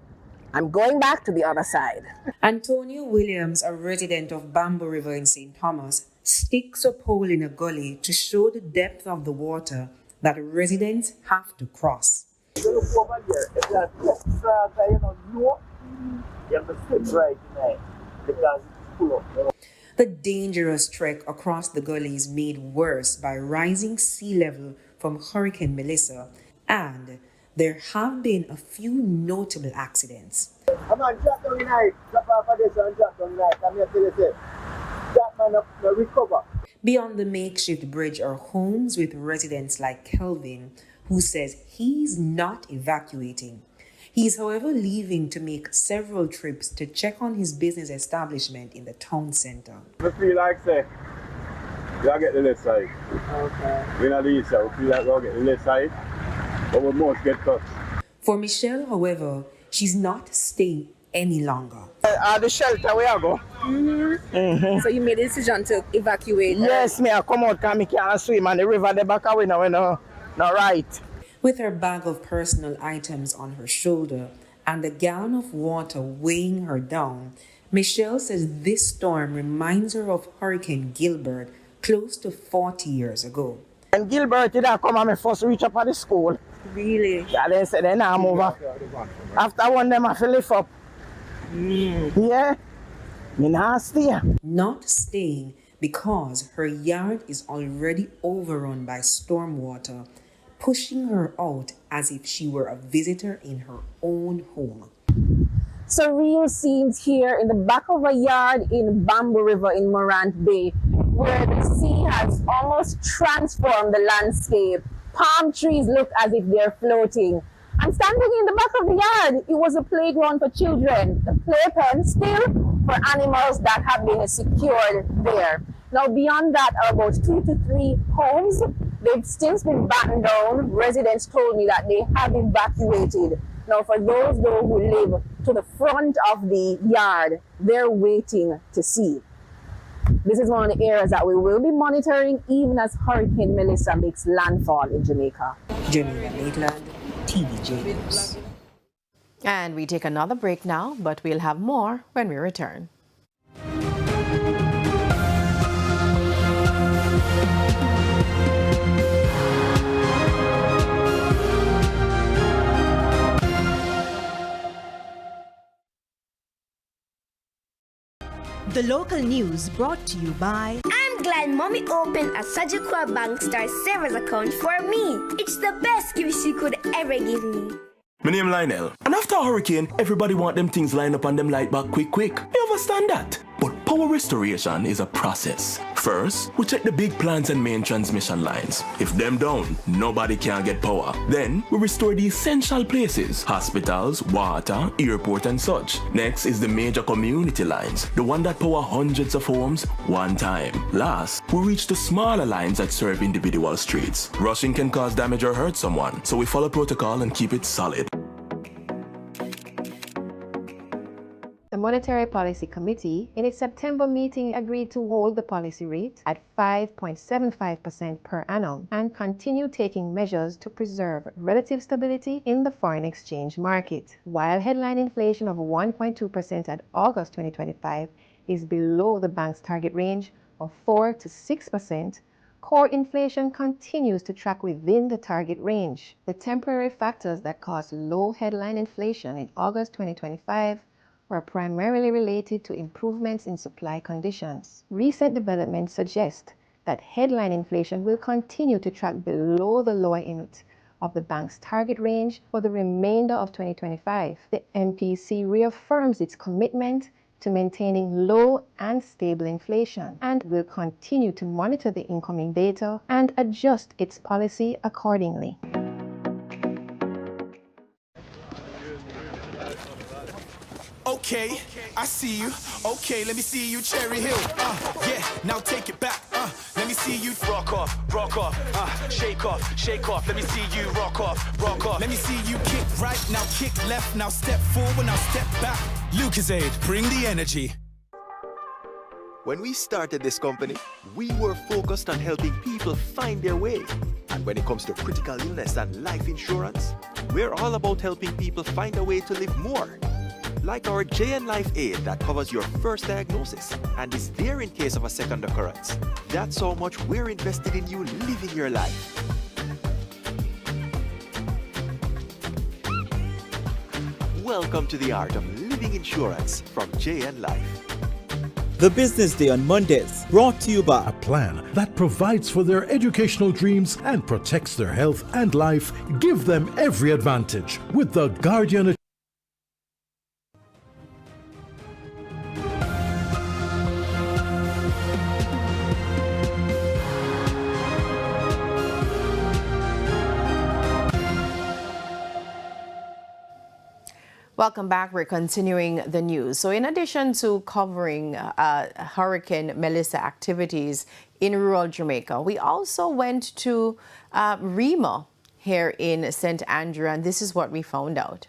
I'm going back to the other side.
Antonio Williams, a resident of Bamboo River in St. Thomas, sticks a pole in a gully to show the depth of the water that residents have to cross.
You look over there, if that further, you have to sit right in there because it's full of.
The dangerous trek across the gully is made worse by rising sea level from Hurricane Melissa, and there have been a few notable accidents.
I'm on drop down tonight, drop off of this and drop down tonight. I'm here to say, that man up, recover.
Beyond the makeshift bridge are homes with residents like Kelvin, who says he's not evacuating. He's, however, leaving to make several trips to check on his business establishment in the town center.
I feel like, say, you get the left side. Okay. We're not the east side, we feel like we'll get the left side, but we must get touched.
For Michelle, however, she's not staying any longer.
The shelter where I go.
So you made a decision to evacuate?
Yes, me I come out because I can't swim and the river the back away now, not right.
With her bag of personal items on her shoulder and a gallon of water weighing her down, Michelle says this storm reminds her of Hurricane Gilbert close to 40 years ago.
And Gilbert did come and I first reach up at the school.
Really?
Yeah, they said then I'm over. After one them I feel lift up. Yeah, me not stay.
Not staying because her yard is already overrun by storm water, pushing her out as if she were a visitor in her own home.
Surreal scenes here in the back of a yard in Bamboo River in Montego Bay, where the sea has almost transformed the landscape. Palm trees look as if they're floating. And standing in the back of the yard, it was a playground for children, a playpen still for animals that have been secured there. Now beyond that are about 2 to 3 homes. They've since been battened down. Residents told me that they have evacuated. Now for those though who live to the front of the yard, they're waiting to see. This is one of the areas that we will be monitoring even as Hurricane Melissa makes landfall in Jamaica.
Jamila Maitland, TVJ News.
And we take another break now, but we'll have more when we return.
The local news brought to you by...
I'm glad Mommy opened a Sajikwa Bank Star Savers account for me. It's the best gift she could ever give me.
My name Lionel. And after a hurricane, everybody want them things lined up and them light back quick. You understand that? But power restoration is a process. First, we check the big plants and main transmission lines. If them down, nobody can get power. Then, we restore the essential places, hospitals, water, airport and such. Next is the major community lines, the one that power hundreds of homes one time. Last, we reach the smaller lines that serve individual streets. Rushing can cause damage or hurt someone, so we follow protocol and keep it solid.
The
Monetary Policy Committee, in its September meeting, agreed to hold the policy rate at 5.75% per annum and continue taking measures to preserve relative stability in the foreign exchange market. While headline inflation of 1.2% at August 2025 is below the bank's target range of 4 to 6%, core inflation continues to track within the target range. The temporary factors that caused low headline inflation in August 2025 were primarily related to improvements in supply conditions. Recent developments suggest that headline inflation will continue to track below the lower end of the bank's target range for the remainder of 2025. The MPC reaffirms its commitment to maintaining low and stable inflation and will continue to monitor the incoming data and adjust its policy accordingly.
Okay, I see you. Okay, let me see you, Cherry Hill. Yeah, now take it back. Let me see you rock off, shake off. Let me see you rock off. Let me see you kick right, now kick left, now step forward, now step back. Lucasade, bring the energy.
When we started this company, we were focused on helping people find their way. And when it comes to critical illness and life insurance, we're all about helping people find a way to live more. Like our JN Life Aid that covers your first diagnosis and is there in case of a second occurrence. That's how much we're invested in you living your life. Welcome to the art of living insurance from JN Life.
The Business Day on Mondays, brought to you by
a plan that provides for their educational dreams and protects their health and life. Give them every advantage with the Guardian.
Welcome back. We're continuing the news. So in addition to covering Hurricane Melissa activities in rural Jamaica, we also went to Rema here in St. Andrew, and this is what we found out.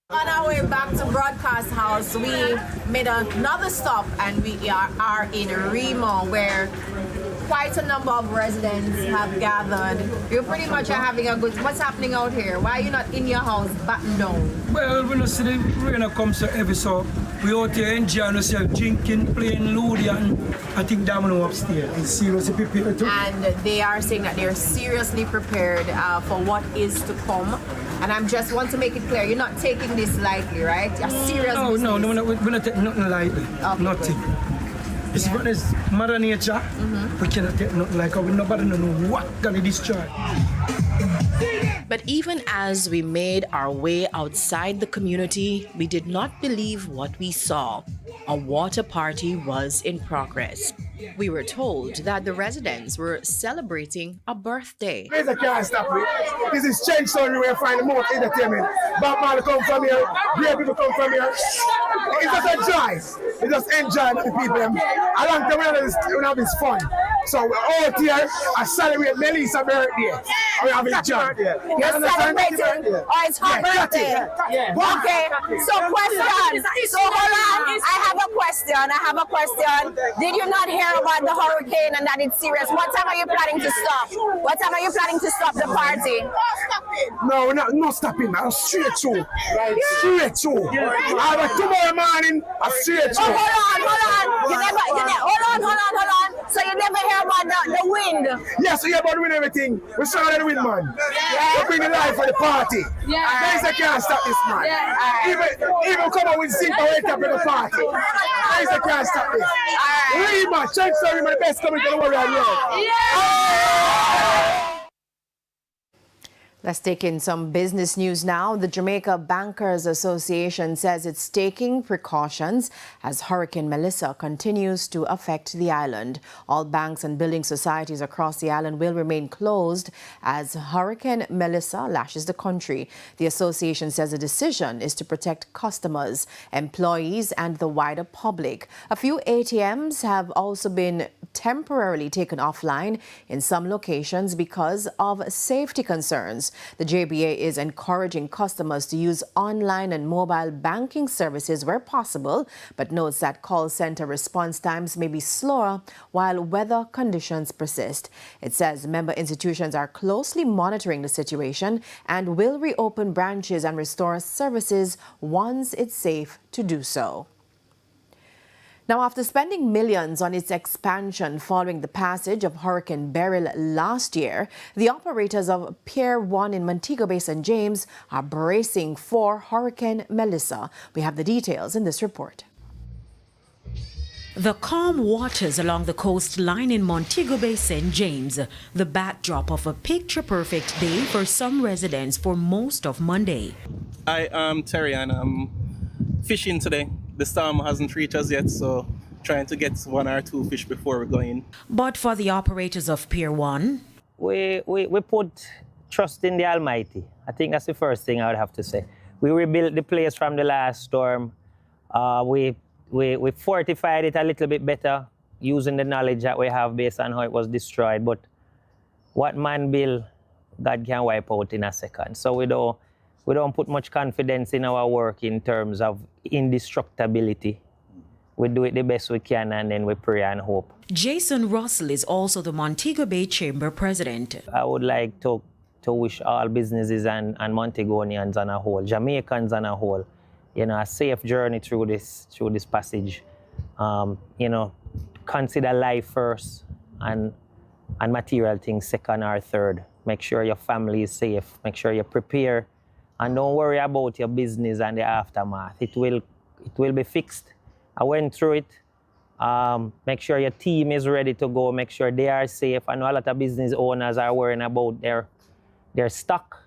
On our way back to Broadcast House, we made another stop, and we are in Rema, where quite a number of residents have gathered. You pretty much are having a good... What's happening out here? Why are you not in your house battened down?
Well, we don't see the rain comes so heavy, so we out here enjoying ourselves, drinking, playing Ludia, and I think that one upstairs is seriously prepared too. And
they are saying that they're seriously prepared for what is to come. And I just want to make it clear, you're not taking this lightly, right? You're serious.
No, we're not taking nothing lightly. Okay, nothing. It's Mother Nature. We cannot take nothing like it. Nobody know what gonna destroy.
But even as we made our way outside the community, we did not believe what we saw. A water party was in progress. We were told that the residents were celebrating a birthday.
I can't stop it. This is change zone where you find the most entertainment. Batman come from here, great people come from here. It's just enjoy. It's just enjoy with the people. A long time we have this fun. So we're out here, I celebrate Melissa's birthday. We're having joy.
You're celebrating? Oh, it's her birthday? Yeah. Okay, so question. So hold on, I have a question. Did you not hear about the hurricane and that it's serious? What time are you planning to stop? What time are you planning to stop the party?
No, we're not stopping. I'm straight through. Straight through. I have tomorrow morning, I'm straight through.
Oh, hold on. So you never hear about the wind?
Yes, we hear about the wind and everything. We saw the wind, man. We bring the life for the party. Guys, I can't stop this, man. Even come out with simple wake up in the party. Guys, I can't stop this. Rema, change story, the best coming to the world right now.
Let's take in some business news now. The Jamaica Bankers Association says it's taking precautions as Hurricane Melissa continues to affect the island. All banks and building societies across the island will remain closed as Hurricane Melissa lashes the country. The association says the decision is to protect customers, employees, and the wider public. A few ATMs have also been temporarily taken offline in some locations because of safety concerns. The JBA is encouraging customers to use online and mobile banking services where possible, but notes that call center response times may be slower while weather conditions persist. It says member institutions are closely monitoring the situation and will reopen branches and restore services once it's safe to do so. Now, after spending millions on its expansion following the passage of Hurricane Beryl last year, the operators of Pier 1 in Montego Bay, St. James are bracing for Hurricane Melissa. We have the details in this report.
The calm waters along the coastline in Montego Bay, St. James, the backdrop of a picture-perfect day for some residents for most of Monday.
I am Terry and I'm fishing today. The storm hasn't reached us yet, so trying to get 1 or 2 fish before we go in.
But for the operators of Pier 1,
we put trust in the Almighty. I think that's the first thing I would have to say. We rebuilt the place from the last storm. We fortified it a little bit better using the knowledge that we have based on how it was destroyed. But what man build, God can wipe out in a second. So we don't put much confidence in our work in terms of indestructibility. We do it the best we can and then we pray and hope.
Jason Russell is also the Montego Bay Chamber President.
I would like to wish all businesses and Montegonians on a whole, Jamaicans on a whole, a safe journey through this passage. Consider life first and material things second or third. Make sure your family is safe. Make sure you prepare. And don't worry about your business and the aftermath. It will be fixed. I went through it. Make sure your team is ready to go. Make sure they are safe. I know a lot of business owners are worrying about their stock.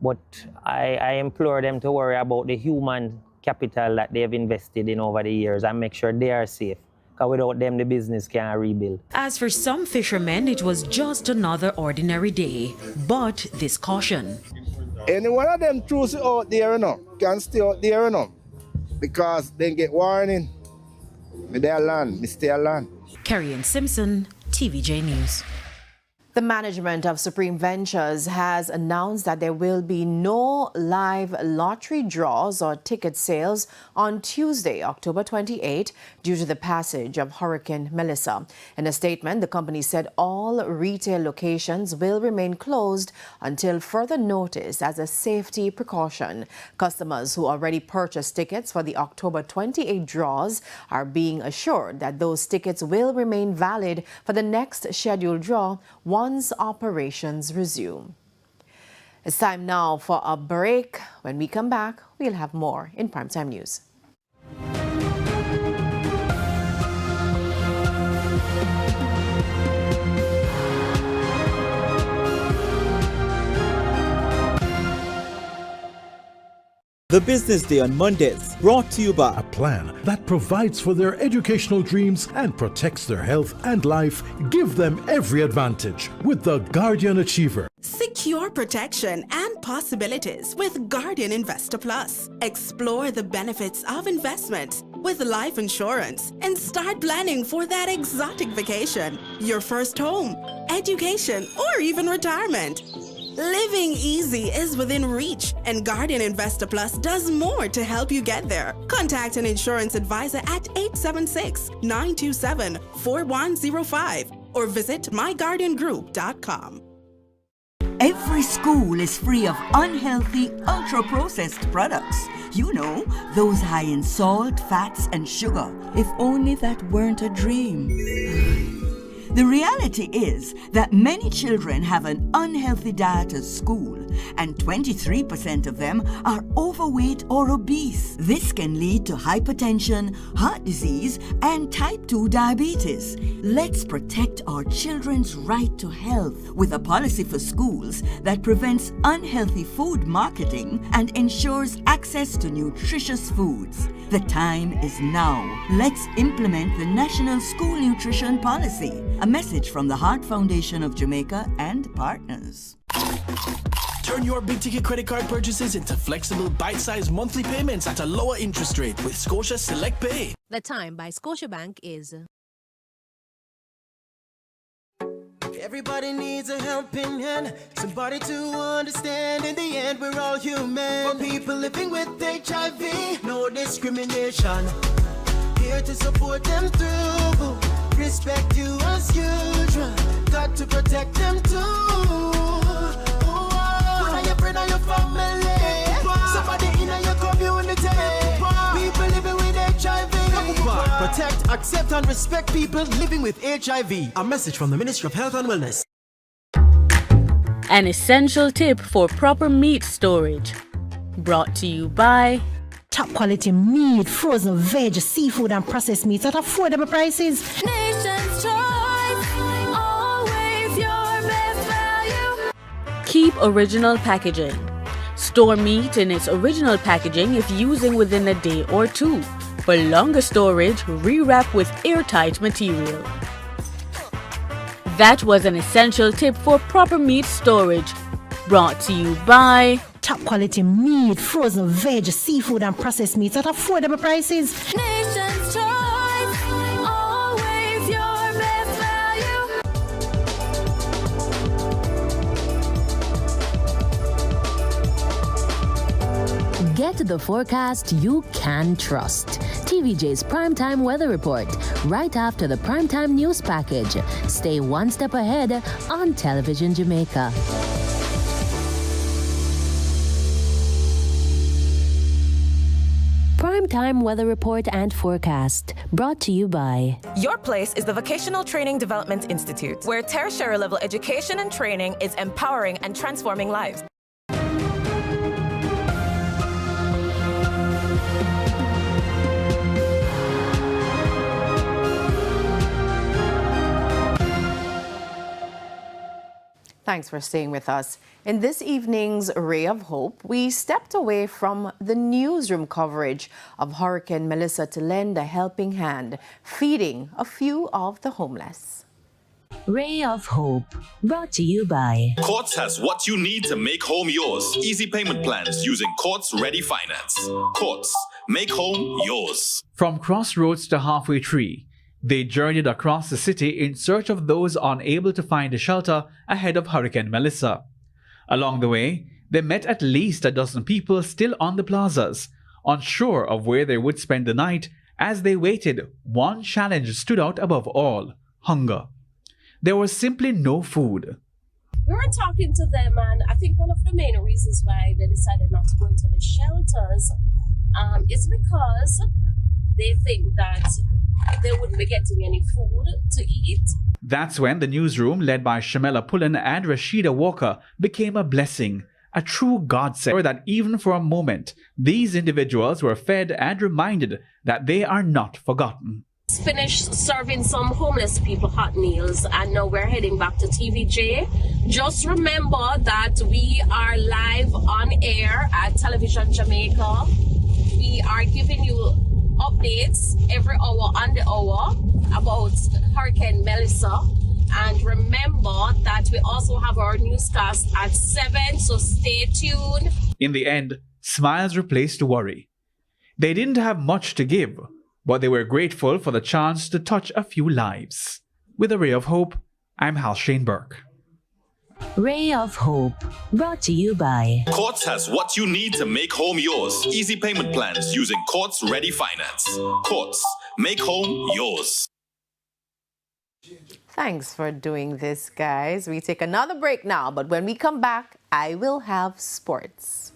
But I implore them to worry about the human capital that they've invested in over the years and make sure they are safe. Because without them, the business can't rebuild.
As for some fishermen, it was just another ordinary day. But this caution.
Any one of them truths out there, can stay out there, because they get warning. Me there land, me stay land.
Carrie Simpson, TVJ News.
The management of Supreme Ventures has announced that there will be no live lottery draws or ticket sales on Tuesday, October 28, due to the passage of Hurricane Melissa. In a statement, the company said all retail locations will remain closed until further notice as a safety precaution. Customers who already purchased tickets for the October 28 draws are being assured that those tickets will remain valid for the next scheduled draw once operations resume. It's time now for a break. When we come back, we'll have more in Primetime News.
The Business Day on Mondays, brought to you by
a plan that provides for their educational dreams and protects their health and life. Give them every advantage with the Guardian Achiever.
Secure protection and possibilities with Guardian Investor Plus. Explore the benefits of investment with life insurance and start planning for that exotic vacation, your first home, education, or even retirement. Living easy is within reach, and Guardian Investor Plus does more to help you get there. Contact an insurance advisor at 876-927-4105 or visit myguardiangroup.com.
Every school is free of unhealthy, ultra-processed products. You know, those high in salt, fats, and sugar. If only that weren't a dream. The reality is that many children have an unhealthy diet at school, and 23% of them are overweight or obese. This can lead to hypertension, heart disease, and type 2 diabetes. Let's protect our children's right to health with a policy for schools that prevents unhealthy food marketing and ensures access to nutritious foods. The time is now. Let's implement the National School Nutrition Policy. A message from the Heart Foundation of Jamaica and partners.
Turn your big-ticket credit card purchases into flexible, bite-sized monthly payments at a lower interest rate with Scotia Select Pay.
The time by Scotiabank is
Everybody needs a helping hand, somebody to understand. In the end, we're all human. For people living with HIV, no discrimination. Here to support them through. Respect you as usual. Got to protect them too. Who are your friend or your family? Somebody in your community. People living with HIV. Protect, accept, and respect people living with HIV. A message from the Ministry of Health and Wellness.
An essential tip for proper meat storage. Brought to you by
Top quality meat, frozen veg, seafood, and processed meats at affordable prices.
Nation's Choice, always your best value. Keep original packaging. Store meat in its original packaging if using within a day or two. For longer storage, rewrap with airtight material. That was an essential tip for proper meat storage. Brought to you by
Top quality meat, frozen veg, seafood, and processed meats at affordable prices.
Nation's Choice, always your best value.
Get the forecast you can trust. TVJ's Primetime Weather Report, right after the Primetime News Package. Stay one step ahead on Television Jamaica. Primetime Weather Report and Forecast, brought to you by...
Your place is the Vocational Training Development Institute, where tertiary level education and training is empowering and transforming lives.
Thanks for staying with us. In this evening's Ray of Hope, we stepped away from the newsroom coverage of Hurricane Melissa to lend a helping hand, feeding a few of the homeless.
Ray of Hope, brought to you by...
Quartz has what you need to make home yours. Easy payment plans using Quartz Ready Finance. Quartz, make home yours.
From Crossroads to Halfway Tree, they journeyed across the city in search of those unable to find a shelter ahead of Hurricane Melissa. Along the way, they met at least a dozen people still on the plazas, unsure of where they would spend the night. As they waited, one challenge stood out above all: hunger. There was simply no food.
We were talking to them, and I think one of the main reasons why they decided not to go into the shelters is because they think that they wouldn't be getting any food to eat.
That's when the newsroom, led by Shamela Pullen and Rashida Walker, became a blessing, a true godsend, that even for a moment, these individuals were fed and reminded that they are not forgotten.
Finished serving some homeless people hot meals, and now we're heading back to TVJ. Just remember that we are live on air at Television Jamaica. We are giving you updates every hour on the hour about Hurricane Melissa. And remember that we also have our newscast at 7, so stay tuned.
In the end, smiles replaced worry. They didn't have much to give, but they were grateful for the chance to touch a few lives. With a ray of hope, I'm Hal Shane Burke.
Ray of Hope, brought to you by...
Quartz has what you need to make home yours. Easy payment plans using Quartz Ready Finance. Quartz, make home yours.
Thanks for doing this, guys. We take another break now, but when we come back, I will have sports.